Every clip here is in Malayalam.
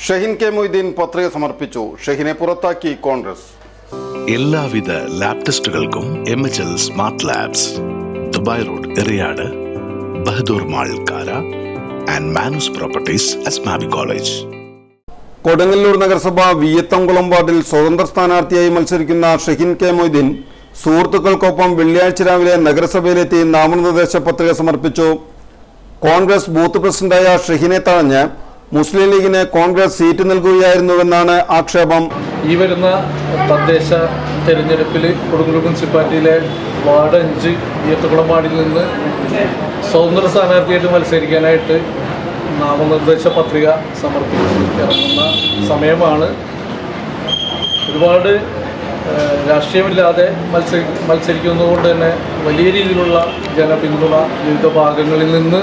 ഷഹീൻ കെ മൊയ്തീൻ പത്രിക സമർപ്പിച്ചു. ഷഹീനെ പുറത്താക്കി കോൺഗ്രസ്. എല്ലാവിധ ലാബ് ടെസ്റ്റുകൾക്കും MHL smart labs, Dubai road, Eriyad, Bahadur mall, Kara and Manus properties, Asmabi college. Kodungallur നഗരസഭ വിയ്യത്തംകുളം വാർഡിൽ സ്വതന്ത്ര സ്ഥാനാർത്ഥിയായി മത്സരിക്കുന്ന ഷഹീൻ കെ മൊയ്തീൻ സുഹൃത്തുക്കൾക്കൊപ്പം വെള്ളിയാഴ്ച രാവിലെ നഗരസഭയിലെത്തി നാമനിർദ്ദേശ പത്രിക സമർപ്പിച്ചു. കോൺഗ്രസ് ബൂത്ത് പ്രസിഡന്റായ ഷഹീനെ തഴഞ്ഞ് മുസ്ലിം ലീഗിന് കോൺഗ്രസ് സീറ്റ് നൽകുകയായിരുന്നുവെന്നാണ് ആക്ഷേപം. ഈ വരുന്ന തദ്ദേശ തെരഞ്ഞെടുപ്പിൽ കൊടുങ്ങല്ലൂർ മുനിസിപ്പാലിറ്റിയിലെ വാർഡ് 5 വിയ്യത്തംകുളം വാർഡിൽ നിന്ന് സ്വതന്ത്ര സ്ഥാനാർത്ഥിയായിട്ട് മത്സരിക്കാനായിട്ട് നാമനിർദ്ദേശ പത്രിക സമർപ്പിച്ച് ഇറങ്ങുന്ന സമയമാണ്. ഒരുപാട് രാഷ്ട്രീയമില്ലാതെ മത്സരിക്കുന്നതുകൊണ്ട് തന്നെ വലിയ രീതിയിലുള്ള ജനപിന്തുണ വിവിധ ഭാഗങ്ങളിൽ നിന്ന്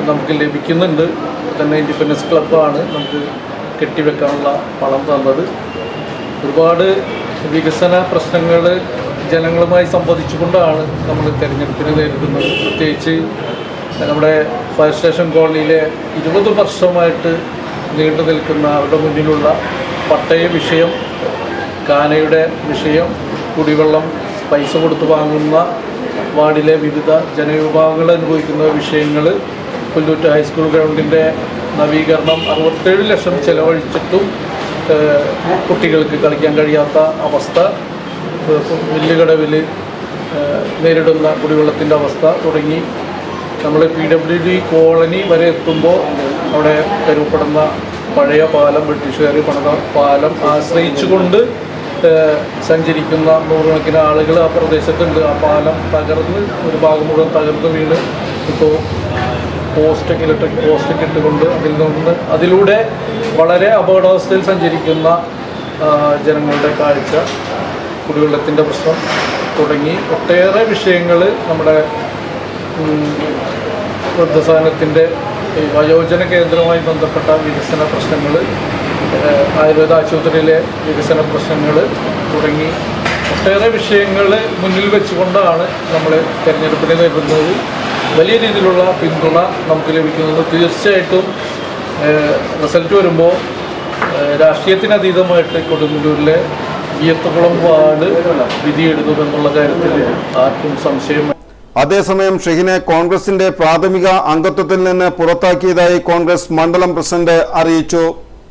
നമുക്ക് ലഭിക്കുന്നുണ്ട്. തന്നെ ഇൻഡിപെൻഡൻസ് ക്ലബ്ബാണ് നമുക്ക് കെട്ടിവെക്കാനുള്ള പണം തന്നത്. ഒരുപാട് വികസന പ്രശ്നങ്ങൾ ജനങ്ങളുമായി സംവദിച്ചുകൊണ്ടാണ് നമ്മൾ തെരഞ്ഞെടുപ്പിനെ നേരിടുന്നത്. പ്രത്യേകിച്ച് നമ്മുടെ ഫയർ സ്റ്റേഷൻ കോളനിയിലെ 20 വർഷമായിട്ട് നീണ്ടു നിൽക്കുന്ന അവരുടെ മുന്നിലുള്ള പട്ടയ വിഷയം, കാനയുടെ വിഷയം, കുടിവെള്ളം പൈസ കൊടുത്ത് വാങ്ങുന്ന വാർഡിലെ വിവിധ ജനവിഭാഗങ്ങൾ അനുഭവിക്കുന്ന വിഷയങ്ങൾ, പുല്ലൂറ്റ് ഹൈസ്കൂൾ ഗ്രൗണ്ടിൻ്റെ നവീകരണം 67 ലക്ഷം ചെലവഴിച്ചിട്ടും കുട്ടികൾക്ക് കളിക്കാൻ കഴിയാത്ത അവസ്ഥ, വില്ലുകടവിൽ നേരിടുന്ന കുടിവെള്ളത്തിൻ്റെ അവസ്ഥ തുടങ്ങി നമ്മൾ PWD കോളനി വരെ എത്തുമ്പോൾ അവിടെ കരുവപ്പെടുന്ന പഴയ പാലം, ബ്രിട്ടീഷുകാർ പണിത പാലം ആശ്രയിച്ചുകൊണ്ട് സഞ്ചരിക്കുന്ന നൂറുകണക്കിന് ആളുകൾ ആ പ്രദേശത്തുണ്ട്. ആ പാലം തകർന്ന് ഒരു ഭാഗം മുഴുവൻ തകർന്ന് വീണ് ഇപ്പോൾ ഇലക്ട്രിക് പോസ്റ്റൊക്കെ ഇട്ടുകൊണ്ട് അതിലൂടെ വളരെ അപകടാവസ്ഥയിൽ സഞ്ചരിക്കുന്ന ജനങ്ങളുടെ കാഴ്ച, കുടിവെള്ളത്തിൻ്റെ പ്രശ്നം തുടങ്ങി ഒട്ടേറെ വിഷയങ്ങൾ നമ്മുടെ വൃദ്ധസദനത്തിൻ്റെ വയോജന കേന്ദ്രവുമായി ബന്ധപ്പെട്ട വികസന പ്രശ്നങ്ങൾ, ആയുർവേദ ആശുപത്രിയിലെ വികസന പ്രശ്നങ്ങൾ തുടങ്ങി ഒട്ടേറെ വിഷയങ്ങൾ മുന്നിൽ വെച്ചുകൊണ്ടാണ് നമ്മൾ തെരഞ്ഞെടുപ്പിനെ നേരിടുന്നത്. വലിയ രീതിയിലുള്ള പിന്തുണ നമുക്ക് ലഭിക്കുന്നത്. തീർച്ചയായിട്ടും റിസൾട്ട് വരുമ്പോൾ രാഷ്ട്രീയത്തിനതീതമായിട്ട് കൊടുങ്ങല്ലൂരിലെ വിയ്യത്തംകുളം വാർഡ് വിധിയെഴുതുമെന്നുള്ള കാര്യത്തിൽ ആർക്കും സംശയം. അതേസമയം ഷഹീനെ കോൺഗ്രസിന്റെ പ്രാഥമിക അംഗത്വത്തിൽ നിന്ന് പുറത്താക്കിയതായി കോൺഗ്രസ് മണ്ഡലം പ്രസിഡന്റ് അറിയിച്ചു.